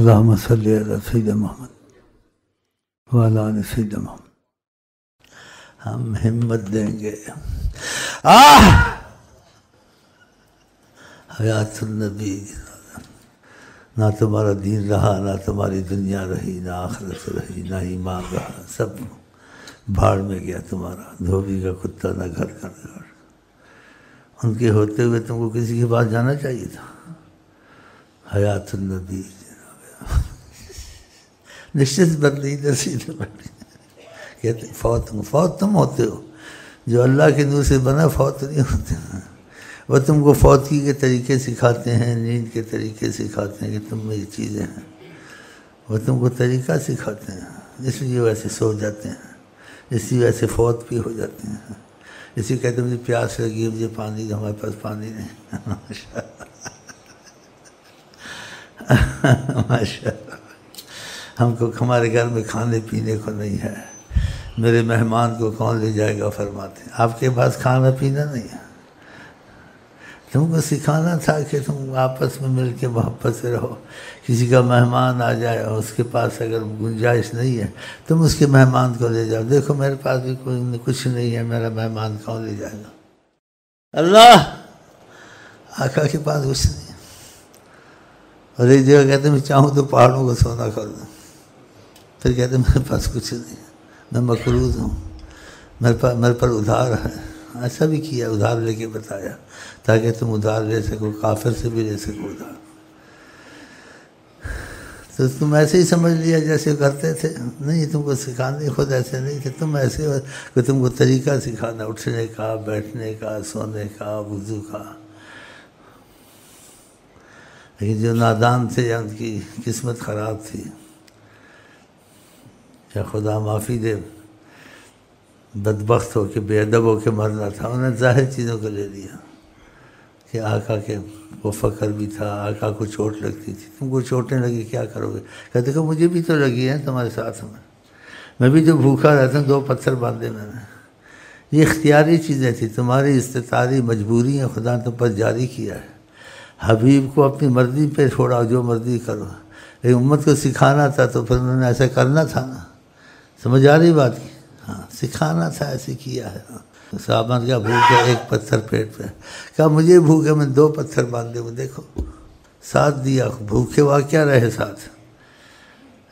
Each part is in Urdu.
اللہم صلی علی سیدنا محمد وعلی آل سیدنا محمد۔ ہم ہمت دیں گے۔ حیات النبی، نہ تمہارا دین رہا، نہ تمہاری دنیا رہی، نہ آخرت رہی، نہ ایمان رہا، سب بھاڑ میں گیا تمہارا، دھوبی کا کتا نہ گھر کا گھر۔ ان کے ہوتے ہوئے تم کو کسی کے پاس جانا چاہیے تھا۔ حیات النبی نشچت بدلی نصیب بدلی، کہتے فوت تم ہوتے ہو، جو اللہ کے نور سے بنا فوت نہیں ہوتے۔ وہ تم کو فوتگی کے طریقے سکھاتے ہیں، نیند کے طریقے سکھاتے ہیں کہ تم میں یہ چیزیں ہیں، وہ تم کو طریقہ سکھاتے ہیں، اس لیے ویسے سو جاتے ہیں، اسی وجہ سے فوت بھی ہو جاتے ہیں۔ اسی کہتے ہیں مجھے پیاس لگی، مجھے پانی دو، ہمارے پاس پانی نہیں۔ ماشاء اللہ، ہم کو ہمارے گھر میں کھانے پینے کو نہیں ہے، میرے مہمان کو کون لے جائے گا فرماتے ہیں۔ آپ کے پاس کھانا پینا نہیں ہے، تم کو سکھانا تھا کہ تم آپس میں مل کے محبت سے رہو۔ کسی کا مہمان آ جائے اور اس کے پاس اگر گنجائش نہیں ہے، تم اس کے مہمان کو لے جاؤ، دیکھو میرے پاس بھی کچھ نہیں ہے، میرا مہمان کون لے جائے گا؟ اللہ آقا کے پاس کچھ نہیں ہے، اور ایک جگہ کہتے ہیں میں چاہوں تو پہاڑوں کو سونا کر دوں، پھر کہتے ہیں میرے پاس کچھ نہیں ہے، میں مقروض ہوں، میرے پر ادھار ہے۔ ایسا بھی کیا، ادھار لے کے بتایا تاکہ تم ادھار لے سکو، کافر سے بھی لے سکو ادھار۔ تو تم ایسے ہی سمجھ لیا جیسے کرتے تھے، نہیں، تم کو سکھانے خود ایسے نہیں تھے، تم ایسے کہ تم کو طریقہ سکھانا، اٹھنے کا، بیٹھنے کا، سونے کا، وضو کا۔ لیکن جو نادان تھے یا ان کی قسمت خراب تھی، یا خدا معافی دے، بدبخت ہو کے بے ادب ہو کے مرنا تھا، انہوں نے ظاہر چیزوں کو لے لیا کہ آقا کے وہ فخر بھی تھا، آقا کو چوٹ لگتی تھی، تم کو چوٹیں لگی کیا کرو گے؟ کہتے کہ مجھے بھی تو لگی ہے تمہارے ساتھ میں بھی تو بھوکا رہتا ہوں، 2 پتھر باندھے میں نے۔ یہ اختیاری چیزیں تھیں، تمہاری استطاعتی مجبوریاں خدا نے تم پر جاری کیا ہے۔ حبیب کو اپنی مرضی پہ چھوڑا، جو مرضی کرو، لیکن امت کو سکھانا تھا تو پھر انہوں نے ایسا کرنا تھا نا، سمجھ آ رہی بات کی؟ ہاں، سکھانا تھا، ایسے کیا ہے۔ صحابہ نے کہا بھوک ہے، 1 پتھر پیٹ پہ، کہا مجھے بھوک ہے، میں 2 پتھر باندھے ہوں، دیکھو ساتھ دیا، بھوکے واقعہ رہے ساتھ۔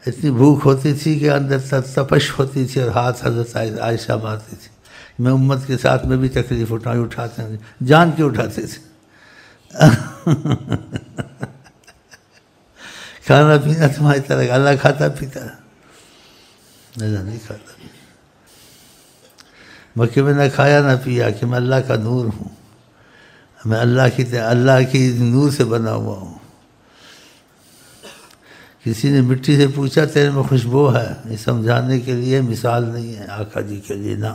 اتنی بھوک ہوتی تھی کہ اندر تپش ہوتی تھی، اور ہاتھ حضرت عائشہ مارتی تھی، میں امت کے ساتھ میں بھی تکلیف اٹھاتے ہیں، جان کے اٹھاتے تھے۔ کھانا پینا تمہاری طرح اللہ کھاتا پیتا ہے؟ نہیں کھاتا۔ مکے میں نہ کھایا نہ پیا کہ میں اللہ کا نور ہوں، میں اللہ کی نور سے بنا ہوا ہوں۔ کسی نے مٹی سے پوچھا تیرے میں خوشبو ہے، یہ سمجھانے کے لیے مثال نہیں ہے آقا جی کے لیے، نا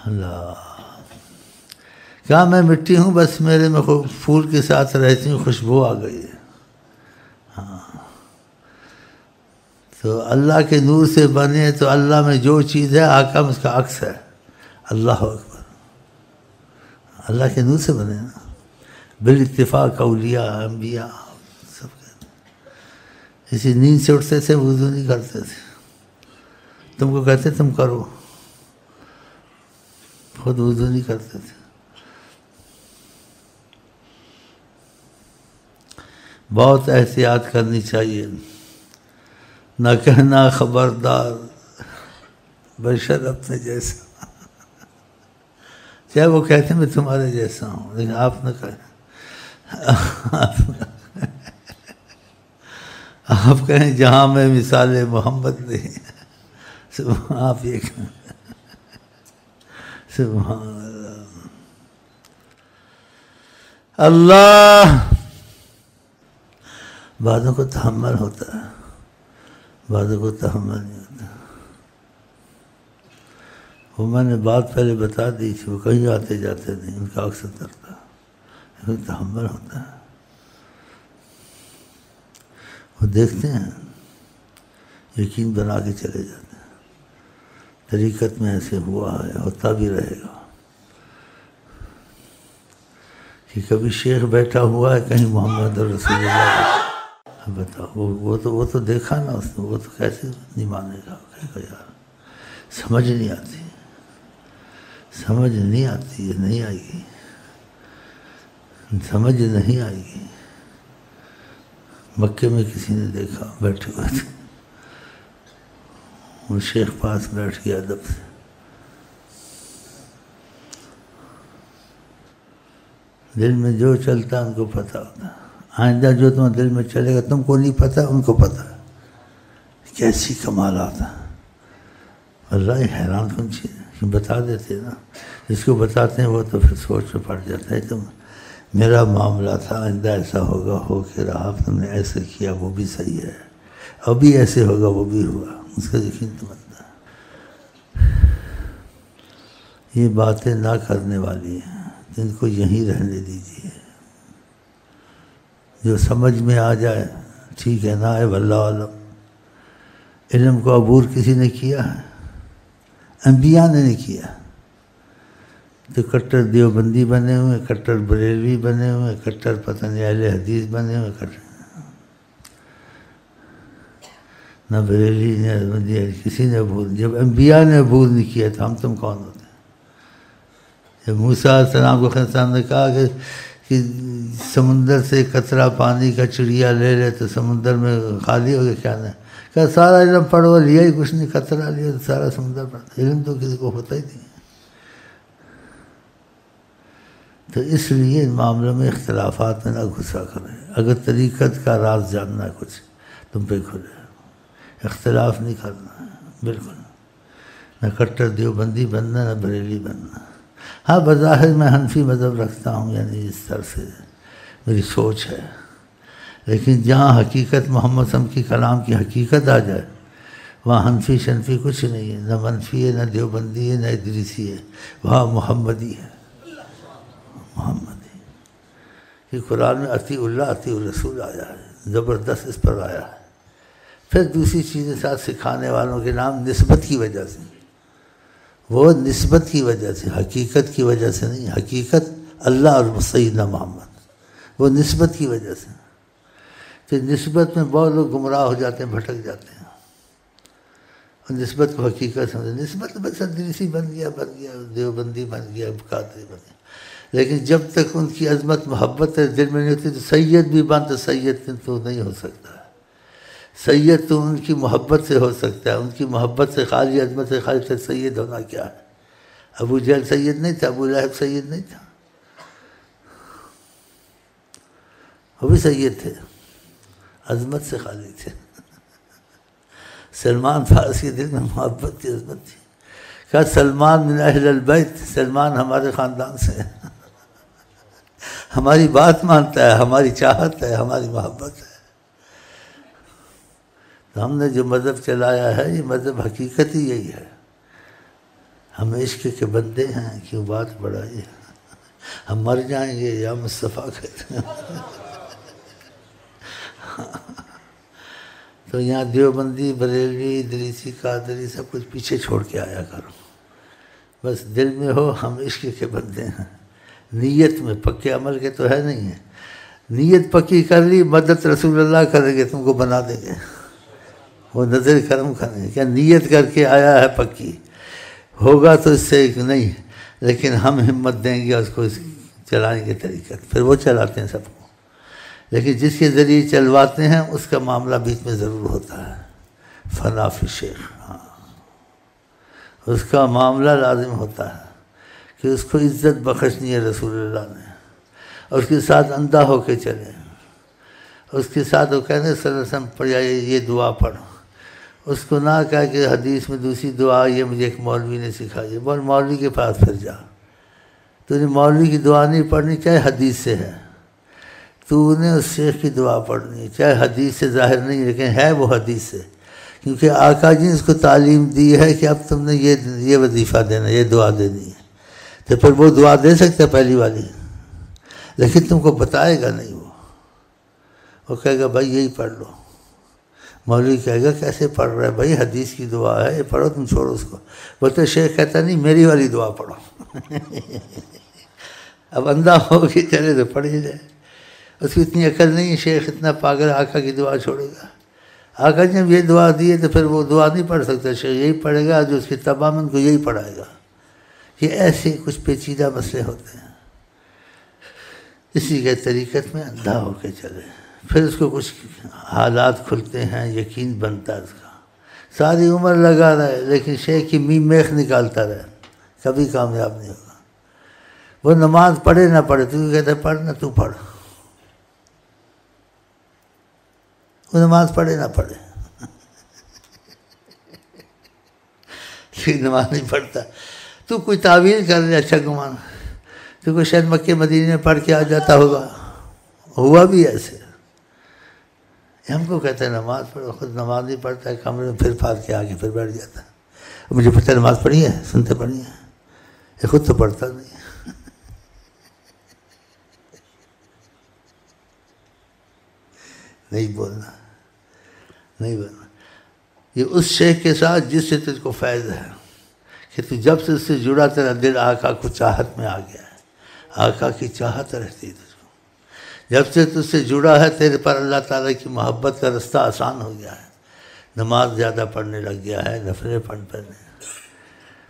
اللہ کہا میں مٹی ہوں، بس میرے میں پھول کے ساتھ رہتی ہوں، خوشبو آ گئی ہے۔ ہاں، تو اللہ کے نور سے بنے تو اللہ میں جو چیز ہے آقا میں اس کا عکس ہے۔ اللہ اکبر، اللہ کے نور سے بنے نا، بالاتفاق اولیاء انبیاء سب کہتے ہیں۔ اسی نیند سے اٹھتے تھے، وضو نہیں کرتے تھے، تم کو کہتے تم کرو، خود وضو نہیں کرتے تھے۔ بہت احتیاط کرنی چاہیے، نہ کہنا خبردار بشر اپنے جیسا، چاہے وہ کہتے ہیں میں تمہارے جیسا ہوں، لیکن آپ نہ کہیں، آپ کہیں جہاں میں مثال محمد نہیں، آپ یہ کہیں سبحان اللہ۔ اللہ بعضوں کو تحمل ہوتا ہے، بعضوں کو تحمل نہیں ہوتا۔ وہ میں نے بات پہلے بتا دی تھی، وہ کہیں آتے جاتے نہیں، ان کا اکثر کرتا، لیکن تحمل ہوتا ہے۔ وہ دیکھتے ہیں، یقین بنا کے چلے جاتے ہیں، طریقت میں ایسے ہوا ہے، ہوتا بھی رہے گا۔ کہ کبھی شیخ بیٹھا ہوا ہے کہیں محمد رسول اللہ بتاؤ وہ تو دیکھا نا اس نے، وہ تو کیسے نہیں مانے گا؟ کہے گا یار سمجھ نہیں آتی، سمجھ نہیں آتی، یہ نہیں آئے گی، سمجھ نہیں آئے گی۔ مکے میں کسی نے دیکھا بیٹھے ہوئے تھے، وہ شیخ پاس بیٹھ گیا ادب سے، دل میں جو چلتا ان کو پتہ ہوتا، آئندہ جو تمہیں دل میں چلے گا تم کو نہیں پتہ، ان کو پتہ۔ کیسی کمالات ہیں، اللہ حیران کن چیز ہے، بتا دیتے نا، جس کو بتاتے ہیں وہ تو پھر سوچ میں پڑ جاتا ہے، تم میرا معاملہ تھا، آئندہ ایسا ہوگا، ہو کے رہا، تم نے ایسے کیا، وہ بھی صحیح ہے، ابھی ایسے ہوگا، وہ بھی ہوا، اس کا یقین تو بنتا ہے۔ یہ باتیں نہ کرنے والی ہیں، ان کو یہیں رہنے دیجیے، جو سمجھ میں آ جائے ٹھیک ہے، نہ آئے واللہ عالم۔ علم کو عبور کسی نے کیا ہے؟ انبیاء نے نہیں کیا، تو کٹر دیوبندی بنے ہوئے، کٹر بریلوی بنے ہوئے، کٹر پتہ نہیں اہل حدیث بنے ہوئے، کٹر نہ بریلوی نہ دیوبندی کسی نے عبور، جب انبیاء نے عبور نہیں کیا تو ہم تم کون ہوتے ہیں؟ جب موسیٰ علیہ السلام کو خضر نے کہا کہ سمندر سے قطرہ پانی کا چڑیا لے لے تو سمندر میں خالی ہو گیا، کیا نہیں کہا سارا علم پڑھو، لیا ہی کچھ نہیں، قطرہ لیا تو سارا سمندر پڑھتا، علم تو کسی کو ہوتا ہی نہیں۔ تو اس لیے ان معاملوں میں اختلافات میں نہ گھسا کریں، اگر طریقت کا راز جاننا ہے کچھ تم پہ کھلے، اختلاف نہیں کرنا ہے بالکل، نہ کٹر دیوبندی بننا نہ بریلی بننا۔ ہاں بظاہر میں حنفی مذہب رکھتا ہوں، یعنی اس طرح سے میری سوچ ہے، لیکن جہاں حقیقت محمد صلی اللہ علیہ وسلم کی کلام کی حقیقت آ جائے وہاں حنفی شنفی کچھ نہیں ہے، نہ منفی ہے، نہ دیوبندی ہے، نہ ادریسی ہے، وہاں محمدی ہے، محمدی۔ یہ قرآن میں اطیع اللہ اطیع الرسول آیا ہے، زبردست اس پر آیا ہے۔ پھر دوسری چیزیں ساتھ سکھانے والوں کے نام نسبت کی وجہ سے، وہ نسبت کی وجہ سے، حقیقت کی وجہ سے نہیں، حقیقت اللہ اور سیدنا محمد، وہ نسبت کی وجہ سے۔ تو نسبت میں بہت لوگ گمراہ ہو جاتے ہیں، بھٹک جاتے ہیں، اور نسبت کو حقیقت سمجھتے، نسبت بس ادریسی بن گیا، دیوبندی بن گیا، قادری بن گیا، لیکن جب تک ان کی عظمت محبت دل میں نہیں ہوتی تو سید بھی بن تو سید تو نہیں ہو سکتا، سید تو ان کی محبت سے ہو سکتا ہے، ان کی محبت سے خالی، عظمت سے خالی، سید ہونا کیا ہے؟ ابو جہل سید نہیں تھا، ابو لہب سید نہیں تھا، وہ بھی سید تھے، عظمت سے خالی تھے۔ سلمان فارسی کے دل میں محبت تھی، عظمت تھی، کہا سلمان من اہل البیت، سلمان ہمارے خاندان سے ہے، ہماری بات مانتا ہے، ہماری چاہت ہے، ہماری محبت ہے۔ تو ہم نے جو مذہب چلایا ہے یہ مذہب حقیقت ہی یہی ہے، ہم عشق کے بندے ہیں، کیوں بات بڑھائی، ہم مر جائیں گے یا مصطفیٰ کہتے ہیں۔ تو یہاں دیوبندی، بریلوی، ادریسی، قادری سب کچھ پیچھے چھوڑ کے آیا کرو، بس دل میں ہو ہم عشق کے بندے ہیں، نیت میں، پکے عمل کے تو ہے نہیں ہے، نیت پکی کر لی، مدد رسول اللہ کریں گے، تم کو بنا دیں گے، وہ نظر کرم کریں گے، کیا نیت کر کے آیا ہے پکی، ہوگا تو اس سے نہیں، لیکن ہم ہمت دیں گے اس کو چلانے کے طریقے، پھر وہ چلاتے ہیں سب کو، لیکن جس کے ذریعے چلواتے ہیں اس کا معاملہ بیچ میں ضرور ہوتا ہے، فنا فی شیخ، ہاں اس کا معاملہ لازم ہوتا ہے کہ اس کو عزت بخشنی ہے رسول اللہ نے، اور اس کے ساتھ اندھا ہو کے چلے، اس کے ساتھ وہ کہنے صلی اللہ علیہ وسلم پڑھا یہ دعا پڑھو، اس کو نہ کہا کہ حدیث میں دوسری دعا یہ مجھے ایک مولوی نے سکھائی ہے، بول مولوی کے پاس پھر جا، تو نے مولوی کی دعا نہیں پڑھنی چاہے حدیث سے ہے، تو نے اس شیخ کی دعا پڑھنی ہے، چاہے حدیث سے ظاہر نہیں لیکن ہے وہ حدیث سے، کیونکہ آقا جی نے اس کو تعلیم دی ہے کہ اب تم نے یہ وظیفہ دینا، یہ دعا دینی ہے، تو پھر وہ دعا دے سکتا ہے پہلی والی، لیکن تم کو بتائے گا نہیں، وہ کہے گا بھائی یہی پڑھ لو، مولوی کہے گا کیسے پڑھ رہا ہے بھائی، حدیث کی دعا ہے یہ پڑھو، تم چھوڑو اس کو، بولتے شیخ کہتا نہیں میری والی دعا پڑھو۔ اب اندھا ہو کے چلے تو پڑھ ہی جائے، اس کی اتنی عقل نہیں ہے، شیخ اتنا پاگل آقا کی دعا چھوڑے گا؟ آقا جب یہ دعا دی ہے تو پھر وہ دعا نہیں پڑھ سکتا، شیخ یہی پڑھے گا جو اس کے تمام کو یہی پڑھائے گا۔ یہ ایسے کچھ پیچیدہ مسئلے ہوتے ہیں، اسی کے طریقت میں اندھا ہو کے چلے، پھر اس کو کچھ حالات کھلتے ہیں، یقین بنتا ہے اس کا۔ ساری عمر لگا رہے لیکن شیخ کی میم میخ نکالتا رہے، کبھی کامیاب نہیں ہوگا۔ وہ نماز پڑھے نہ پڑھے، تو کہتا ہے پڑھ نہ، تو پڑھ، وہ نماز پڑھے نہ پڑھے نماز نہیں پڑھتا، تو کوئی تعویل کر لے، اچھا گمان تو کوئی شاید مکے مدینے میں پڑھ کے آ جاتا ہوگا، ہوا بھی ایسے۔ ہم کو کہتا ہے نماز پڑھو، خود نماز نہیں پڑھتا ہے، کمرے میں پھر پھار کے آگے پھر بیٹھ جاتا ہے۔ مجھے پتہ ہے نماز پڑھی ہے، سنتے پڑھی ہے، یہ خود تو پڑھتا نہیں۔ نہیں بولنا، نہیں بولنا۔ یہ اس شیخ کے ساتھ جس سے تجھ کو فیض ہے، کہ تو جب سے اس سے جڑا تیرا دل آقا کو چاہت میں آ گیا ہے، آقا کی چاہت رہتی ہے تجھ کو۔ جب سے تجھ سے جڑا ہے تیرے پر اللہ تعالیٰ کی محبت کا رستہ آسان ہو گیا ہے، نماز زیادہ پڑھنے لگ گیا ہے، نفلیں پڑھنے۔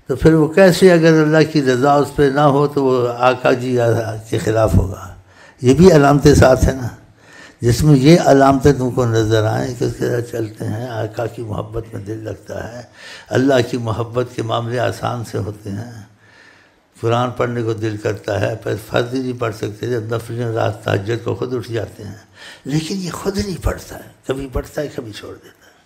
تو پھر وہ کیسے اگر اللہ کی رضا اس پہ نہ ہو تو وہ آقا جی کے خلاف ہوگا۔ یہ بھی علامتیں ساتھ ہیں نا، جس میں یہ علامتیں تم کو نظر آئیں کہ اس کے ساتھ چلتے ہیں، آقا کی محبت میں دل لگتا ہے، اللہ کی محبت کے معاملے آسان سے ہوتے ہیں، قرآن پڑھنے کو دل کرتا ہے، پھر فرض ہی نہیں پڑھ سکتے، جب نفل رات تہجد کو خود اٹھ جاتے ہیں، لیکن یہ خود نہیں پڑھتا ہے، کبھی پڑھتا ہے کبھی چھوڑ دیتا ہے۔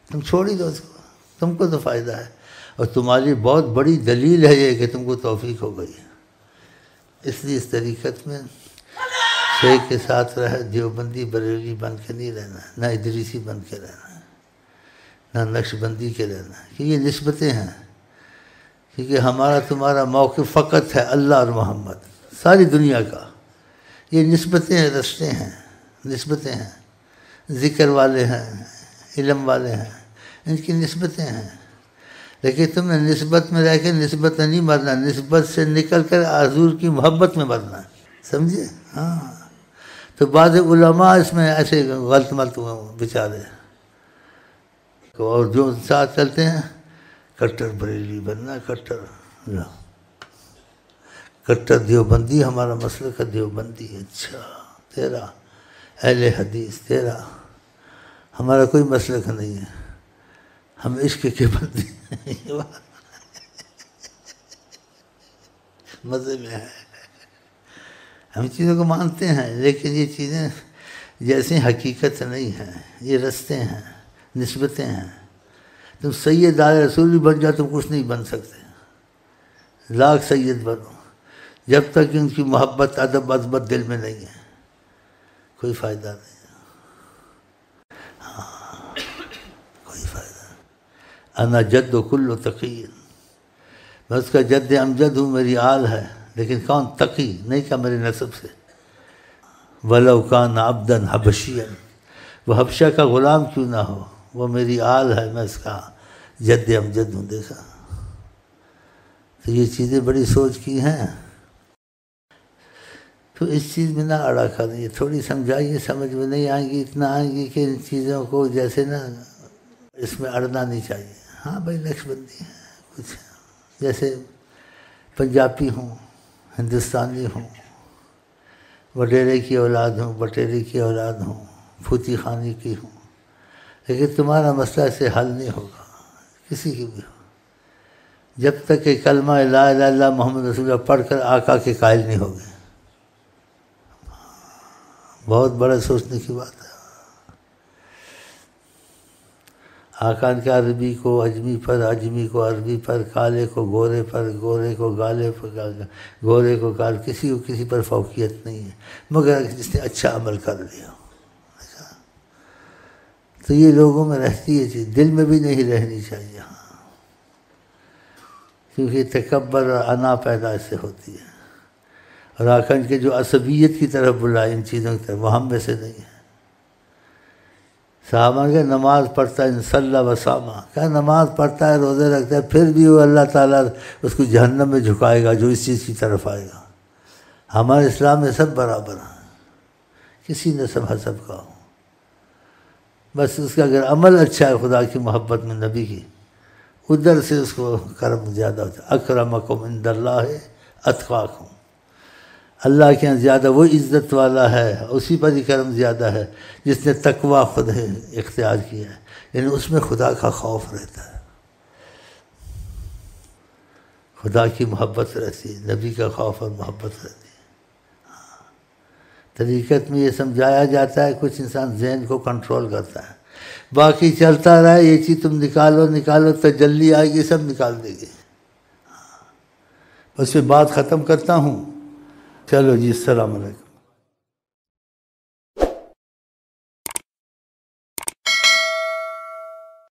تم چھوڑ ہی دو اس کو، تم کو تو فائدہ ہے، اور تمہاری بہت بڑی دلیل ہے یہ کہ تم کو توفیق ہو گئی۔ اس لیے اس طریقت میں شیخ کے ساتھ رہے، دیوبندی بریلوی بن کے نہیں رہنا، نہ ادریسی بن کے رہنا، نہ نقش بندی کے رہنا، کہ یہ نسبتیں ہیں، کیونکہ ہمارا تمہارا موقف فقط ہے اللہ اور محمد، ساری دنیا کا۔ یہ نسبتیں ہیں، رشتے ہیں، نسبتیں ہیں، ذکر والے ہیں، علم والے ہیں، ان کی نسبتیں ہیں۔ لیکن تم نے نسبت میں رہ کے نسبت میں نہیں مرنا، نسبت سے نکل کر حضور کی محبت میں مرنا، سمجھے؟ ہاں، تو بعض علماء اس میں ایسے غلط ملت بیچارے، اور جو ساتھ چلتے ہیں کٹر بریلوی بننا، کٹر دیوبندی، ہمارا مسلک ہے دیوبندی۔ اچھا، تیرا اہل حدیث، تیرا، ہمارا کوئی مسلک نہیں ہے، ہم عشق کے بندی مزے میں ہے، ہم چیزوں کو مانتے ہیں، لیکن یہ چیزیں جیسے حقیقت نہیں ہیں، یہ رستے ہیں، نسبتیں ہیں۔ تم سید آل رسول بھی بن جاؤ، تم کچھ نہیں بن سکتے، لاکھ سید بنو، جب تک ان کی محبت ادب عظمت دل میں نہیں ہے کوئی فائدہ نہیں، ہاں کوئی فائدہ نہیں۔ انا جد و کل تقی، میں اس کا جد امجد ہوں، میری آل ہے، لیکن کون؟ تقی، نہیں کہ میرے نسب سے۔ وَلَوْ كَانَ عَبْدًا حَبَشِيًّا، وہ حبشہ کا غلام کیوں نہ ہو، وہ میری آل ہے، میں اس کا جد امجد ہوں۔ دیکھا، تو یہ چیزیں بڑی سوچ کی ہیں، تو اس چیز میں نہ اڑا کریں، تھوڑی سمجھائیے، سمجھ میں نہیں آئیں گی، اتنا آئیں گی کہ ان چیزوں کو جیسے نا اس میں اڑنا نہیں چاہیے۔ ہاں بھائی، نقش بندی ہے، کچھ جیسے پنجابی ہوں، ہندوستانی ہوں، وڈیرے کی اولاد ہوں، بٹیرے کی اولاد ہوں، پھوتی خانی کی ہوں، لیکن تمہارا مسئلہ اس سے حل نہیں ہوگا، کسی کی بھی ہو، جب تک کہ کلمہ لا الہ الا اللہ محمد رسول اللہ پڑھ کر آقا کے قائل نہیں ہوگے۔ بہت بڑا سوچنے کی بات ہے۔ آقا کے عربی کو اجمی پر، اجمی کو عربی پر، کالے کو گورے پر، گورے کو گالے پر، گورے کو کال، کسی کو کسی پر فوقیت نہیں ہے، مگر جس نے اچھا عمل کر لیا۔ تو یہ لوگوں میں رہتی ہے چیز، دل میں بھی نہیں رہنی چاہیے، ہاں، کیونکہ تکبر اور انا پیدا اس سے ہوتی ہے، اور آقا کے جو عصبیت کی طرف بلائے ان چیزوں کی طرف، وہ ہم میں سے نہیں ہے۔ صحابہ کہ نماز پڑھتا ہے، انصلی وسامہ، کہا نماز پڑھتا ہے، روزے رکھتا ہے، پھر بھی وہ اللہ تعالیٰ اس کو جہنم میں جھکائے گا جو اس چیز کی طرف آئے گا۔ ہمارے اسلام میں سب برابر ہیں، کسی نسب حسب کا ہو، بس اس کا اگر عمل اچھا ہے خدا کی محبت میں نبی کی، ادھر سے اس کو کرم زیادہ ہوتا ہے۔ اکرمکم عند اللہ اتقاکم، اللہ کے یہاں زیادہ وہ عزت والا ہے، اسی پر ہی کرم زیادہ ہے جس نے تقوی خود اختیار کیا ہے، یعنی اس میں خدا کا خوف رہتا ہے، خدا کی محبت رہتی ہے، نبی کا خوف اور محبت رہتی ہے۔ طریقت میں یہ سمجھایا جاتا ہے، کچھ انسان ذہن کو کنٹرول کرتا ہے، باقی چلتا رہا، یہ چیز تم نکالو، تجلی آئے گی سب نکال دے گی۔ بس میں بات ختم کرتا ہوں، چلو جی، السلام علیکم۔